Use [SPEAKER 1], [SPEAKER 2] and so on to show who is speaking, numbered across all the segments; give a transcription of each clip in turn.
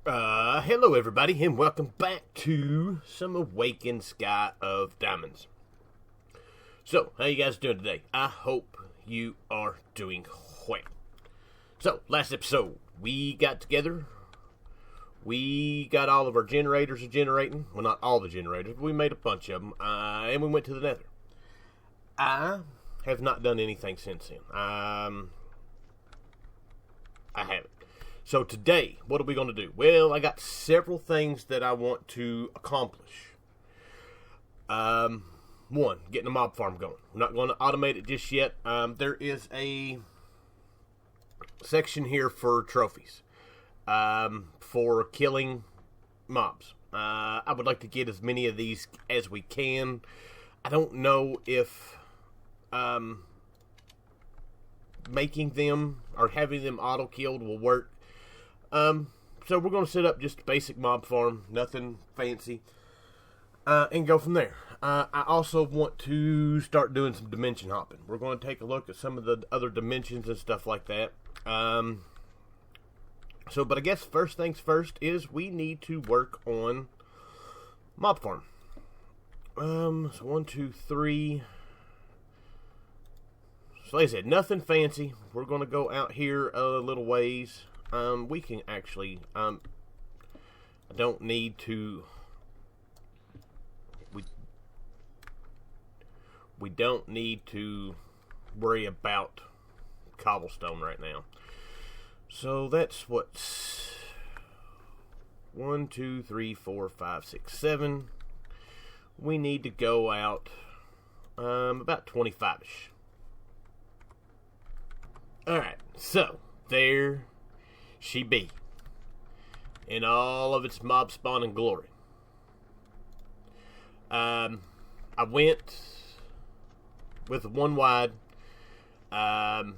[SPEAKER 1] Hello everybody, and welcome back to some Awakened Sky of Diamonds. So, how you guys doing today? I hope you are doing well. So, last episode, we got together. We got all of our generators generating. Well, not all the generators, but we made a bunch of them, and we went to the nether. I have not done anything since then. I haven't. So today, what are we going to do? Well, I got several things that I want to accomplish. One, getting a mob farm going. We're not going to automate it just yet. There is a section here for trophies, for killing mobs. I would like to get as many of these as we can. I don't know if making them or having them auto-killed will work. So we're going to set up just a basic mob farm, nothing fancy, and go from there. I also want to start doing some dimension hopping. We're going to take a look at some of the other dimensions and stuff like that. But I guess first things first is we need to work on mob farm. So 1, 2, 3. So like I said, nothing fancy. We're going to go out here a little ways. We can actually, I don't need to, we don't need to worry about cobblestone right now. So that's what's 1, 2, 3, 4, 5, 6, 7. We need to go out, about 25-ish. Alright, so there she be, in all of its mob spawning glory. I went with one wide. Look,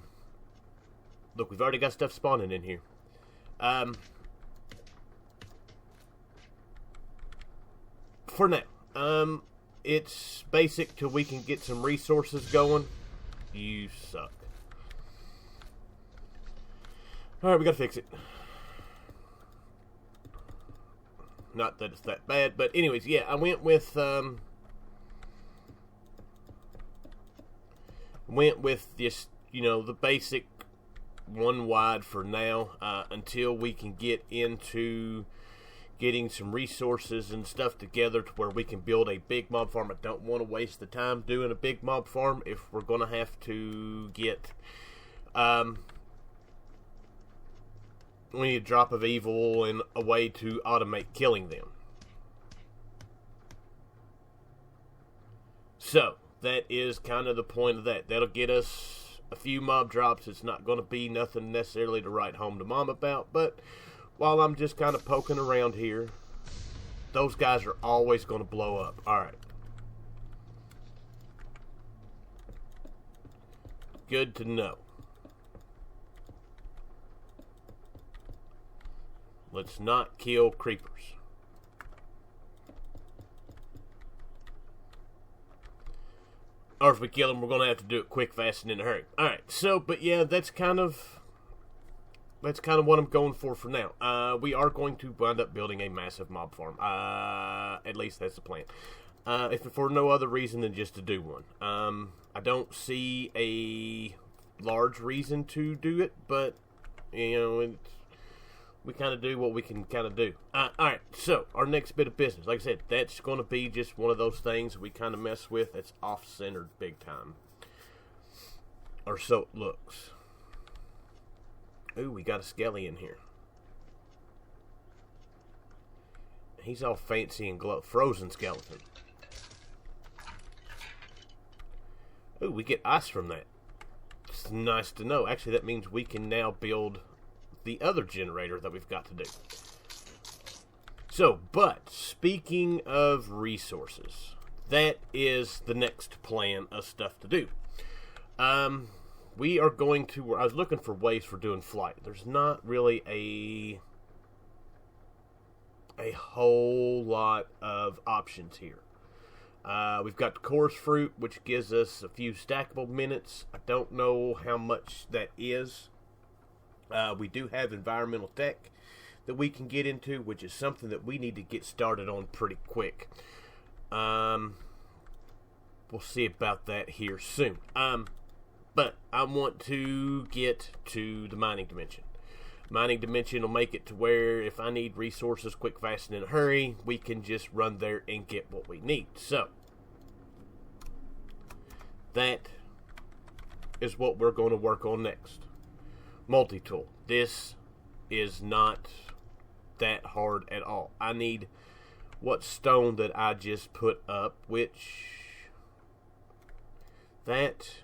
[SPEAKER 1] we've already got stuff spawning in here. For now, it's basic till we can get some resources going. You suck. Alright, we gotta fix it. Not that it's that bad, but anyways, yeah, I went with this, the basic one wide for now, until we can get into getting some resources and stuff together to where we can build a big mob farm. I don't want to waste the time doing a big mob farm if we're gonna have to get we need a drop of evil and a way to automate killing them. So, that is kind of the point of that. That'll get us a few mob drops. It's not going to be nothing necessarily to write home to mom about, but while I'm just kind of poking around here, those guys are always going to blow up. Alright. Good to know. Let's not kill creepers. Or if we kill them, we're going to have to do it quick, fast, and in a hurry. Alright, so, but yeah, that's kind of what I'm going for now. We are going to wind up building a massive mob farm. At least that's the plan. If for no other reason than just to do one. I don't see a large reason to do it, but, we kind of do what we can kind of do. Alright, so, our next bit of business. Like I said, that's going to be just one of those things we kind of mess with. That's off-centered big time. Or so it looks. Ooh, we got a skelly in here. He's all fancy and frozen skeleton. Ooh, we get ice from that. It's nice to know. Actually, that means we can now build the other generator that we've got to do. So, but speaking of resources, that is the next plan of stuff to do. We are going to, I was looking for ways for doing flight. There's not really a whole lot of options here. We've got the chorus fruit, which gives us a few stackable minutes. I don't know how much that is. We do have environmental tech that we can get into, which is something that we need to get started on pretty quick. We'll see about that here soon. But I want to get to the mining dimension. Mining dimension will make it to where if I need resources quick, fast, and in a hurry, we can just run there and get what we need. So, that is what we're going to work on next. Multi-tool. This is not that hard at all. I need what stone that I just put up, which that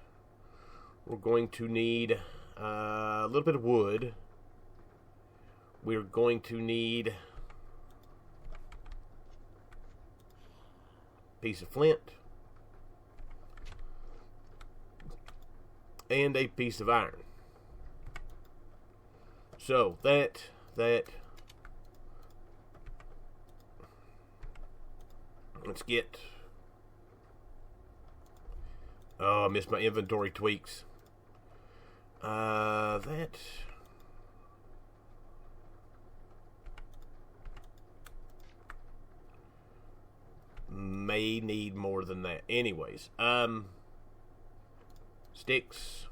[SPEAKER 1] we're going to need a little bit of wood. We're going to need a piece of flint and a piece of iron. So that let's get. Oh, I missed my inventory tweaks. That may need more than that. Anyways, sticks.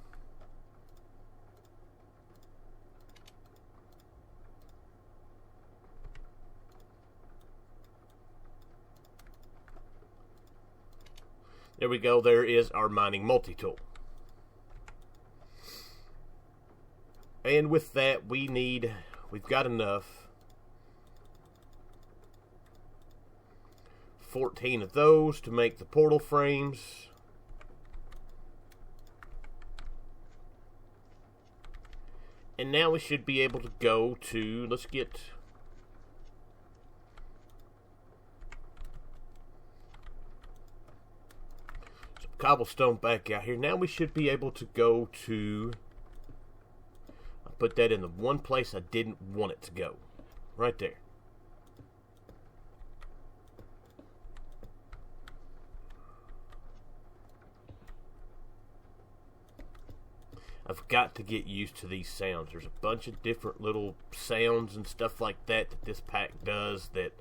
[SPEAKER 1] There we go. There is our mining multi-tool. And with that, we've got enough. 14 of those to make the portal frames. And now we should be able to go to, let's get some cobblestone back out here. Now we should be able to go to, I'll put that in the one place I didn't want it to go. Right there. I've got to get used to these sounds. There's a bunch of different little sounds and stuff like that this pack does that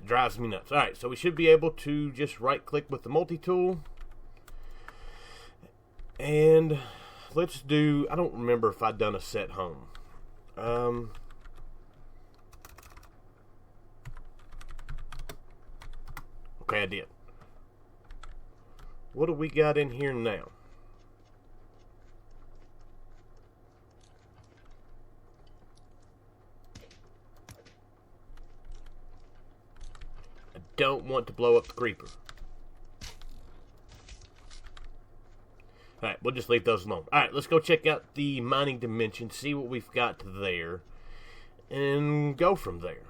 [SPEAKER 1] drives me nuts. Alright, so we should be able to just right click with the multi-tool. And let's do, I don't remember if I'd done a set home. Okay, I did. What do we got in here now? I don't want to blow up the creeper. Alright, we'll just leave those alone. Alright, let's go check out the mining dimension, see what we've got there, and go from there.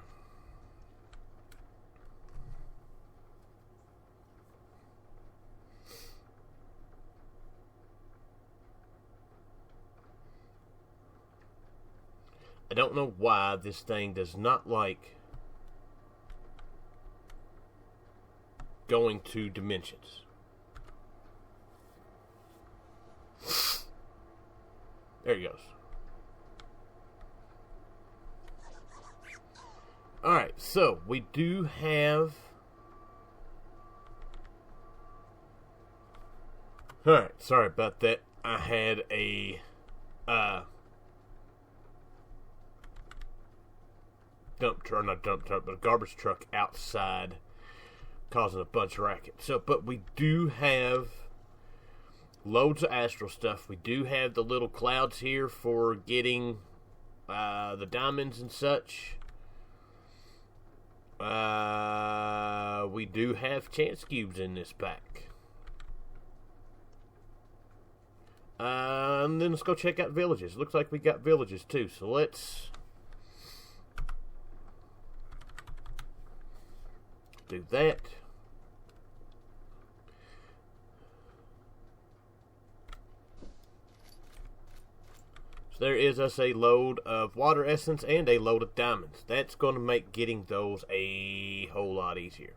[SPEAKER 1] I don't know why this thing does not like going to dimensions. There he goes. Alright, so we do have... Alright, sorry about that. I had a... not dump truck, but a garbage truck outside causing a bunch of racket. So, but we do have loads of astral stuff. We do have the little clouds here for getting the diamonds and such. We do have chance cubes in this pack. And then let's go check out villages. Looks like we got villages too. So let's do that. So there is us a load of water essence and a load of diamonds. That's going to make getting those a whole lot easier.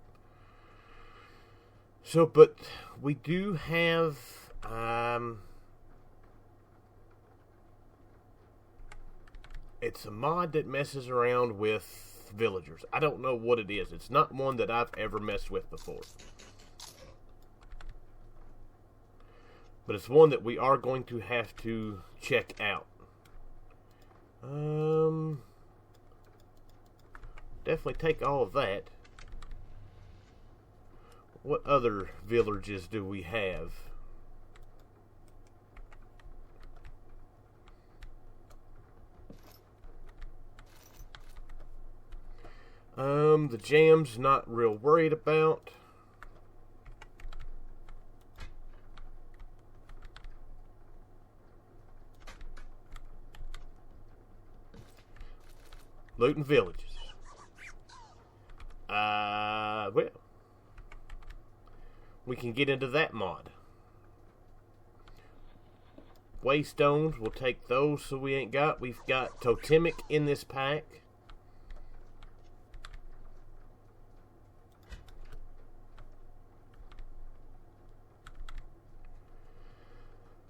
[SPEAKER 1] So, but we do have, it's a mod that messes around with villagers. I don't know what it is. It's not one that I've ever messed with before. But it's one that we are going to have to check out. Definitely take all of that. What other villages do we have? The jam's not real worried about. Looting villages. Well, we can get into that mod. Waystones, we'll take those, so we ain't got. We've got totemic in this pack.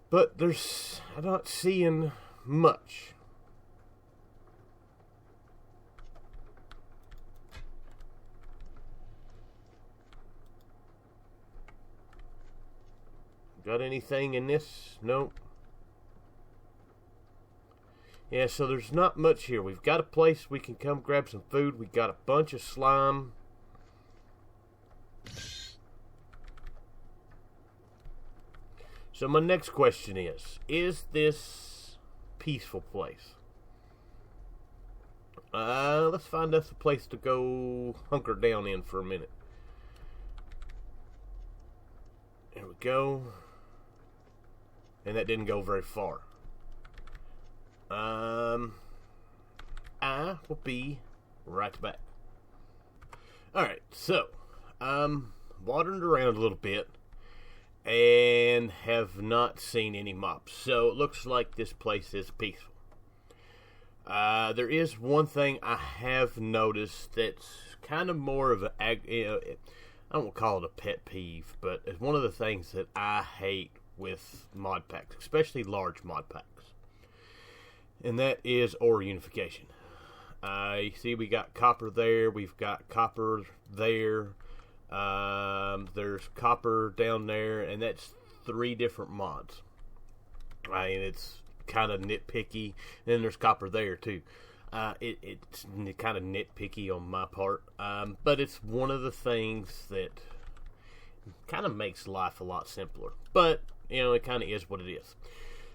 [SPEAKER 1] But I'm not seeing much. Got anything in this? Nope. Yeah, so there's not much here. We've got a place we can come grab some food. We got a bunch of slime. So my next question is this peaceful place? Let's find us a place to go hunker down in for a minute. There we go. And that didn't go very far. I will be right back. Alright, so wandered around a little bit and have not seen any mobs. So it looks like this place is peaceful. There is one thing I have noticed that's kind of more of I don't call it a pet peeve, but it's one of the things that I hate with mod packs, especially large mod packs, and that is ore unification. You see we got copper there, we've got copper there, there's copper down there, and that's 3 different mods. I mean, it's kind of nitpicky. And then there's copper there too. It's kind of nitpicky on my part, but it's one of the things that kind of makes life a lot simpler. But you know, it kind of is what it is.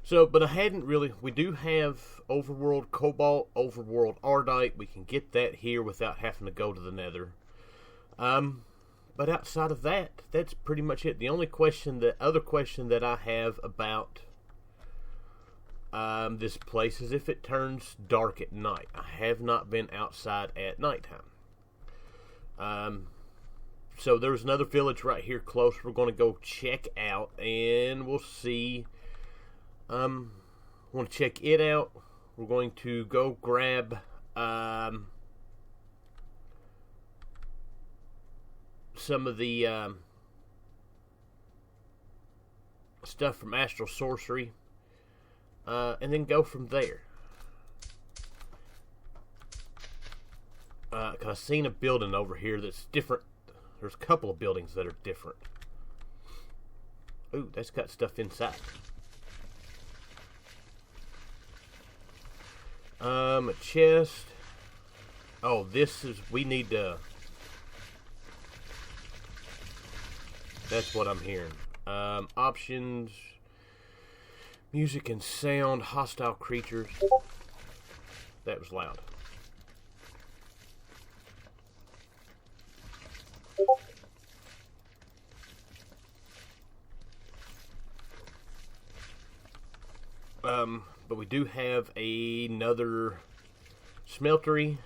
[SPEAKER 1] So, but I hadn't really. We do have overworld cobalt, overworld ardite. We can get that here without having to go to the nether. But outside of that, that's pretty much it. The only other question that I have about this place is if it turns dark at night. I have not been outside at nighttime. So there's another village right here close. We're going to go check out, and we'll see. Want to check it out. We're going to go grab some of the stuff from Astral Sorcery, and then go from there. Cause I've seen a building over here that's different. There's a couple of buildings that are different. Ooh, that's got stuff inside. A chest. Oh, we need to. That's what I'm hearing. Options. Music and sound. Hostile creatures. That was loud. But we do have another smeltery.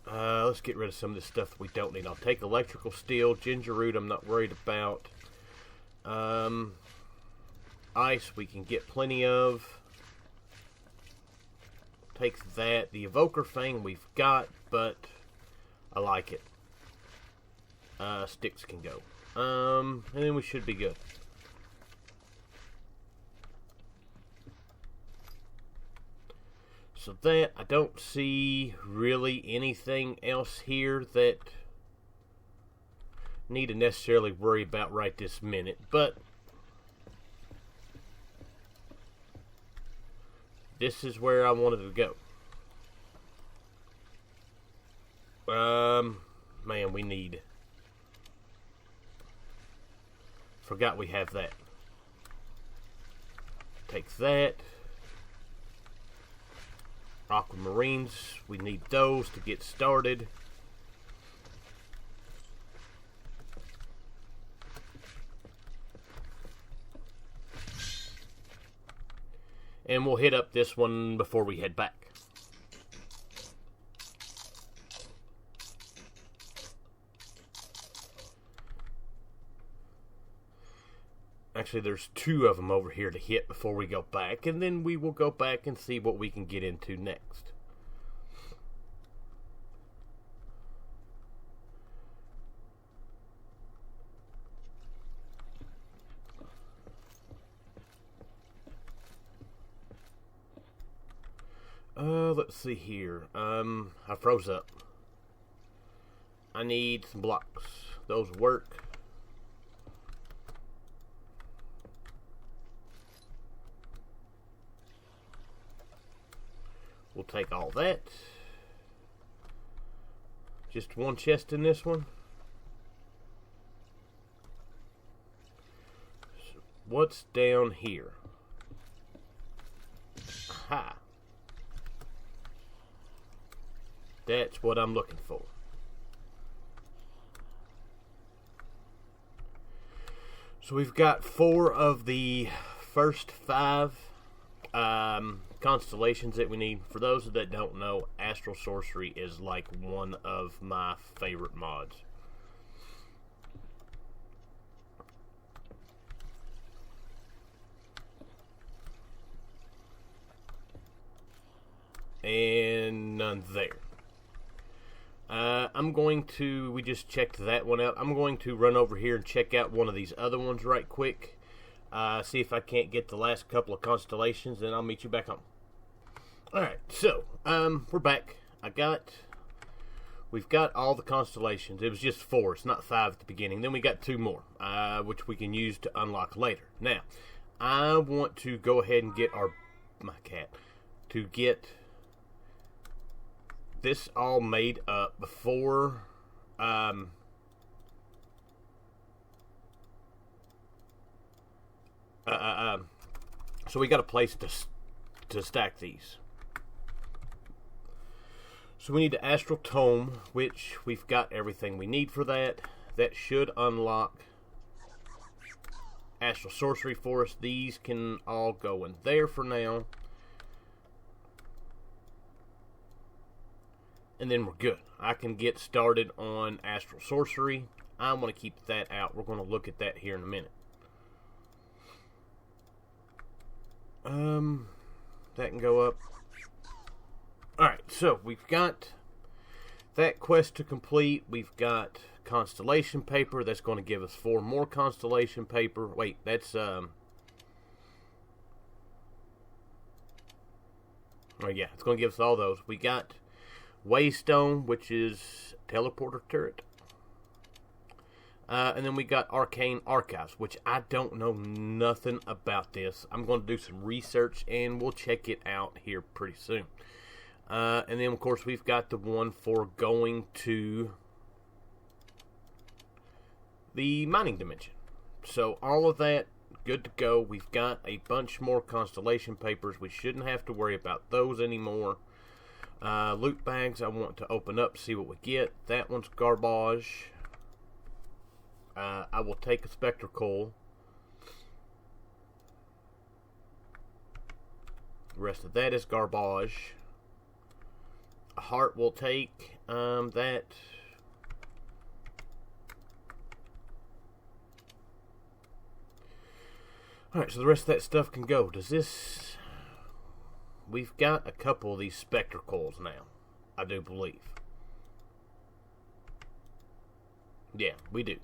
[SPEAKER 1] Let's get rid of some of this stuff we don't need. I'll take electrical steel, ginger root I'm not worried about. Ice we can get plenty of. Take that. The evoker fang we've got, but I like it. Sticks can go. And then we should be good. So that, I don't see really anything else here that need to necessarily worry about right this minute, but this is where I wanted to go. Man, we need... Forgot we have that. Take that. Aquamarines, we need those to get started. And we'll hit up this one before we head back. Actually, there's 2 of them over here to hit before we go back, and then we will go back and see what we can get into next. Let's see here. I froze up. I need some blocks. Those work. We'll take all that. Just 1 chest in this one. So what's down here? Aha. That's what I'm looking for. So we've got 4 of the first 5 constellations that we need. For those that don't know, Astral Sorcery is like one of my favorite mods. And none there. We just checked that one out. I'm going to run over here and check out one of these other ones right quick. See if I can't get the last couple of constellations, and I'll meet you back home. Alright, so, we're back. We've got all the constellations. It was just 4, it's not 5 at the beginning. Then we got 2 more, which we can use to unlock later. Now, I want to go ahead and get get this all made up before so we got a place to stack these. So we need the Astral Tome, which we've got everything we need for that. That should unlock Astral Sorcery for us. These can all go in there for now. And then we're good. I can get started on Astral Sorcery. I want to keep that out. We're going to look at that here in a minute. That can go up. Alright, so we've got that quest to complete. We've got Constellation Paper. That's going to give us 4 more Constellation Paper. Wait, that's oh yeah, it's going to give us all those. We got Waystone, which is Teleporter Turret. And then we got Arcane Archives, which I don't know nothing about this. I'm going to do some research, and we'll check it out here pretty soon. And then, of course, we've got the one for going to the mining dimension. So all of that, good to go. We've got a bunch more Constellation Papers. We shouldn't have to worry about those anymore. Loot bags, I want to open up, see what we get. That one's garbage. I will take a Spectre Coal. The rest of that is garbage. A heart will take that. Alright, so the rest of that stuff can go. Does this... We've got a couple of these Spectre Coals now, I do believe. Yeah, we do.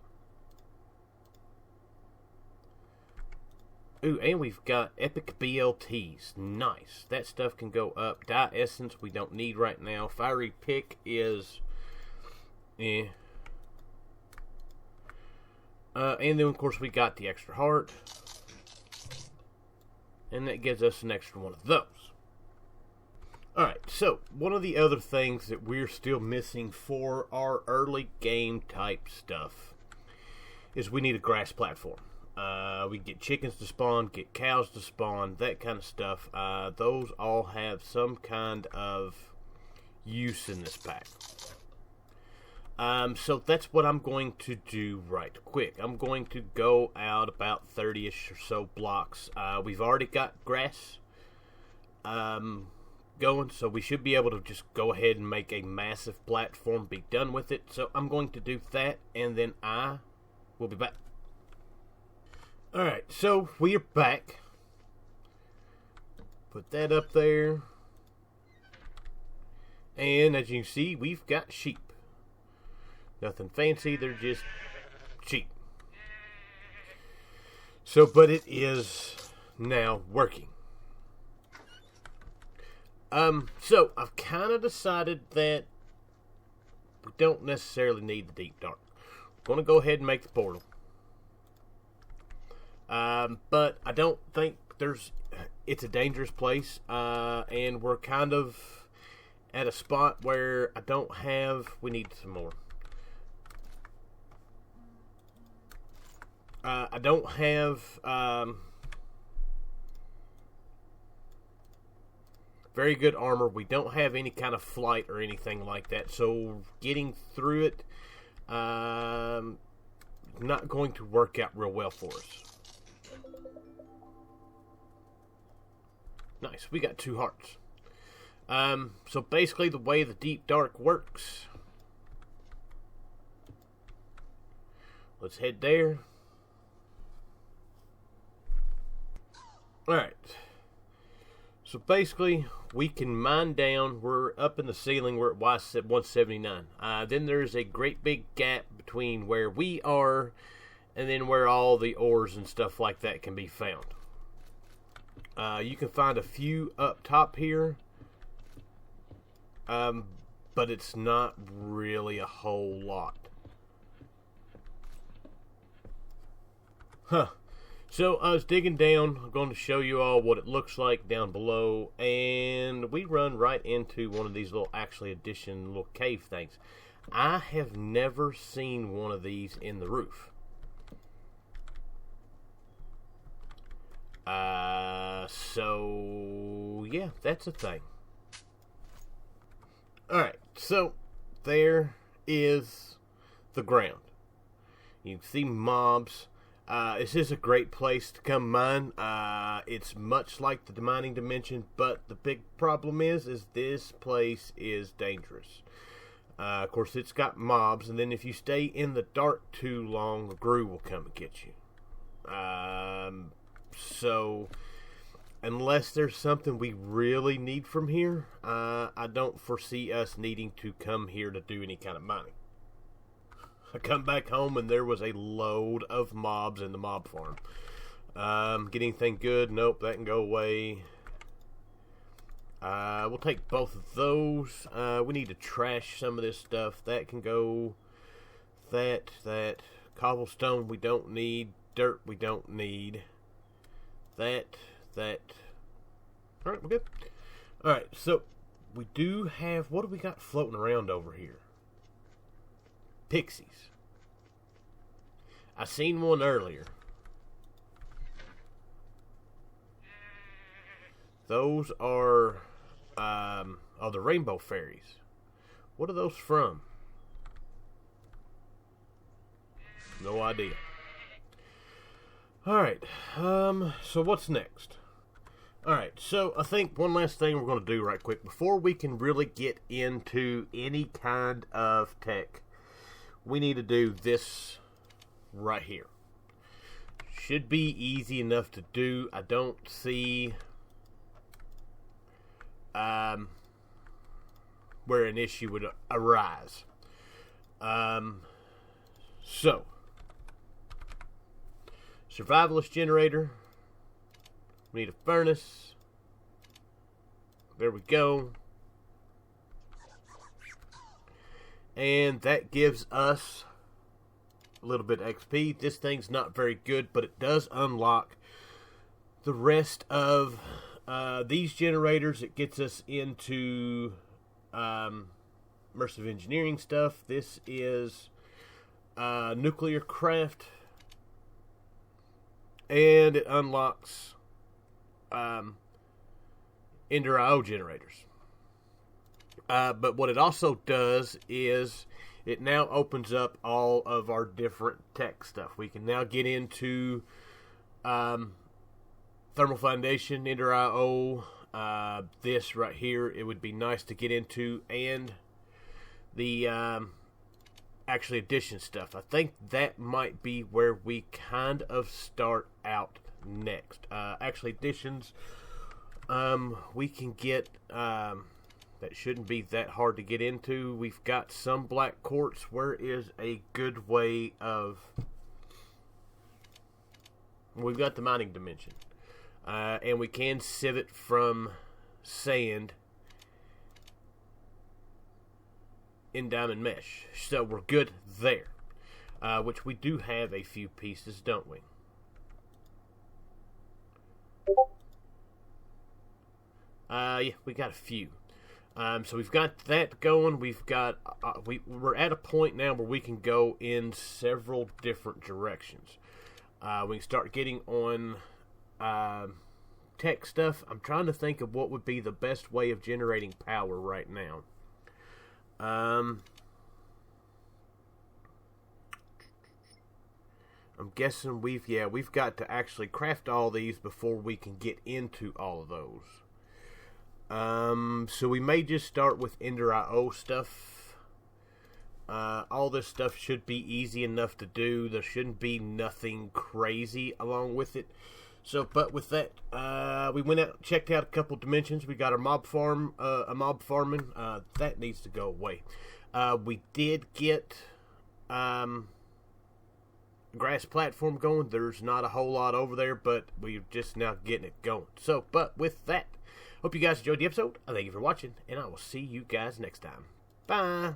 [SPEAKER 1] Ooh, and we've got epic BLTs. Nice. That stuff can go up. Dye essence we don't need right now. Fiery pick is... eh. And then, of course, we got the extra heart. And that gives us an extra one of those. Alright, so, one of the other things that we're still missing for our early game type stuff is we need a grass platform. We get chickens to spawn, get cows to spawn, that kind of stuff. Those all have some kind of use in this pack. So that's what I'm going to do right quick. I'm going to go out about 30-ish or so blocks. We've already got grass going, so we should be able to just go ahead and make a massive platform, be done with it. So I'm going to do that, and then I will be back. Alright, so we are back. Put that up there. And as you can see, we've got sheep. Nothing fancy, they're just sheep. So, but it is now working. So I've kind of decided that we don't necessarily need the deep dark. We're going to go ahead and make the portal. But I don't think it's a dangerous place, and we're kind of at a spot where we need some more. I don't have, very good armor. We don't have any kind of flight or anything like that, so getting through it, not going to work out real well for us. Nice, we got 2 hearts. So basically the way the deep dark works, let's head there. Alright, so basically we can mine down. We're up in the ceiling, we're at 179. Then there's a great big gap between where we are and then where all the ores and stuff like that can be found. You can find a few up top here, but it's not really a whole lot. So I was digging down. I'm going to show you all what it looks like down below, and we run right into one of these little little cave things. I have never seen one of these in the roof. So yeah, that's a thing. Alright, so there is the ground. You can see mobs. This is a great place to come mine. It's much like the mining dimension, but the big problem is this place is dangerous. Of course, it's got mobs, and then if you stay in the dark too long, the Grue will come and get you. So, unless there's something we really need from here, I don't foresee us needing to come here to do any kind of mining. I come back home and there was a load of mobs in the mob farm. Get anything good? Nope, that can go away. We'll take both of those. We need to trash some of this stuff. That can go. That. Cobblestone we don't need. Dirt we don't need. That. Alright, we're good. Alright, so we do have, what do we got floating around over here? Pixies. I seen one earlier. Those are the rainbow fairies. What are those from? No idea. Alright, so what's next? Alright, so I think one last thing we're going to do right quick before we can really get into any kind of tech. We need to do this right here. Should be easy enough to do. I don't see where an issue would arise. So, Survivalist Generator. We need a furnace. There we go. And that gives us a little bit of XP. This thing's not very good, but it does unlock the rest of these generators. It gets us into immersive engineering stuff. This is nuclear craft. And it unlocks Ender IO generators. But what it also does is it now opens up all of our different tech stuff. We can now get into thermal foundation, Ender IO, this right here. It would be nice to get into, and the actually addition stuff. I think that might be where we kind of start out next. Actually additions, we can get that shouldn't be that hard to get into. We've got some black quartz. Where is a good way of... We've got the mining dimension. And we can sieve it from sand in diamond mesh. So we're good there. Which we do have a few pieces, don't we? Yeah, we got a few. So we've got that going. We've got we're at a point now where we can go in several different directions. We can start getting on tech stuff. I'm trying to think of what would be the best way of generating power right now. I'm guessing we've got to actually craft all these before we can get into all of those. So we may just start with Ender IO stuff. All this stuff should be easy enough to do. There shouldn't be nothing crazy along with it. So, but with that, we went out, checked out a couple dimensions. We got our mob farm, a mob farming. That needs to go away. We did get grass platform going. There's not a whole lot over there, but we're just now getting it going. So, but with that, hope you guys enjoyed the episode. I thank you for watching, and I will see you guys next time. Bye.